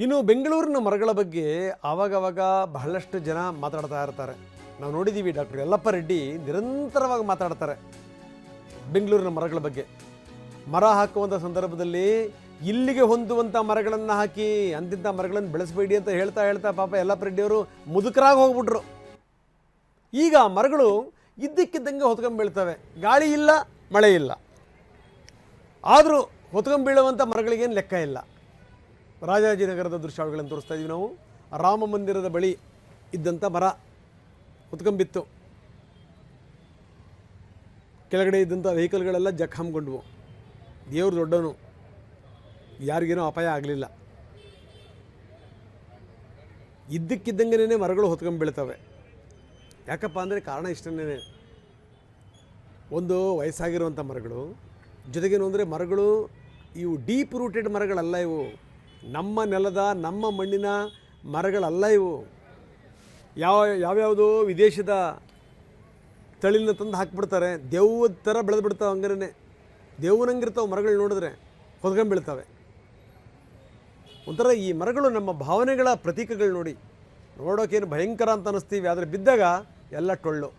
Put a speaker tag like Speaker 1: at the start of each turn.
Speaker 1: ಇನ್ನು ಬೆಂಗಳೂರಿನ ಮರಗಳ ಬಗ್ಗೆ ಆವಾಗವಾಗ ಬಹಳಷ್ಟು ಜನ ಮಾತಾಡ್ತಾ ಇರ್ತಾರೆ. ನಾವು ನೋಡಿದ್ದೀವಿ, ಡಾಕ್ಟರ್ ಯಲ್ಲಪ್ಪ ರೆಡ್ಡಿ ನಿರಂತರವಾಗಿ ಮಾತಾಡ್ತಾರೆ ಬೆಂಗಳೂರಿನ ಮರಗಳ ಬಗ್ಗೆ. ಮರ ಹಾಕುವಂಥ ಸಂದರ್ಭದಲ್ಲಿ ಇಲ್ಲಿಗೆ ಹೊಂದುವಂಥ ಮರಗಳನ್ನು ಹಾಕಿ ಅಂತಿಂಥ ಮರಗಳನ್ನು ಬೆಳೆಸಬೇಡಿ ಅಂತ ಹೇಳ್ತಾ ಹೇಳ್ತಾ ಪಾಪ ಯಲ್ಲಪ್ಪ ರೆಡ್ಡಿಯವರು ಮುದುಕರಾಗಿ ಹೋಗ್ಬಿಟ್ರು. ಈಗ ಮರಗಳು ಇದ್ದಕ್ಕಿದ್ದಂಗೆ ಹೊತ್ಕೊಂಡು ಬೀಳ್ತವೆ. ಗಾಳಿ ಇಲ್ಲ, ಮಳೆ ಇಲ್ಲ, ಆದರೂ ಹೊತ್ಕೊಂಡು ಬೀಳುವಂಥ ಮರಗಳಿಗೇನು ಲೆಕ್ಕ ಇಲ್ಲ. ರಾಜಾಜಿನಗರದ ದೃಶ್ಯಾವಳಿಗಳನ್ನು ತೋರಿಸ್ತಾ ಇದ್ದೀವಿ ನಾವು. ರಾಮ ಮಂದಿರದ ಬಳಿ ಇದ್ದಂಥ ಮರ ಹೊತ್ಕೊಂಬಿತ್ತು. ಕೆಳಗಡೆ ಇದ್ದಂಥ ವೆಹಿಕಲ್ಗಳೆಲ್ಲ ಜಖಂಗೊಂಡ್ವು. ದೇವ್ರು ದೊಡ್ಡವನು, ಯಾರಿಗೇನೋ ಅಪಾಯ ಆಗಲಿಲ್ಲ. ಇದ್ದಕ್ಕಿದ್ದಂಗೆನೇ ಮರಗಳು ಹೊತ್ಕೊಂಡ್ಬೀಳ್ತವೆ. ಯಾಕಪ್ಪ ಅಂದರೆ ಕಾರಣ ಇಷ್ಟನೇ, ಒಂದು ವಯಸ್ಸಾಗಿರುವಂಥ ಮರಗಳು, ಜೊತೆಗೇನು ಅಂದರೆ ಮರಗಳು ಇವು ಡೀಪ್ ರೂಟೆಡ್ ಮರಗಳಲ್ಲ. ಇವು ನಮ್ಮ ನೆಲದ ನಮ್ಮ ಮಣ್ಣಿನ ಮರಗಳಲ್ಲ. ಇವು ಯಾವ್ಯಾವುದೋ ವಿದೇಶದ ತಳಿನ ತಂದು ಹಾಕಿಬಿಡ್ತಾರೆ. ದೆವ್ವದ ಥರ ಬೆಳೆದು ಬಿಡ್ತಾವೆ. ಹಂಗನೇ ದೆವ್ವನಂಗಿರ್ತಾವೆ ಮರಗಳು, ನೋಡಿದ್ರೆ ಹೊತ್ಕೊಂಡ್ಬೀಳ್ತವೆ. ಒಂಥರ ಈ ಮರಗಳು ನಮ್ಮ ಭಾವನೆಗಳ ಪ್ರತೀಕಗಳು. ನೋಡೋಕ್ಕೇನು ಭಯಂಕರ ಅಂತ ಅನ್ನಿಸ್ತೀವಿ, ಆದರೆ ಬಿದ್ದಾಗ ಎಲ್ಲ ಟೊಳ್ಳು.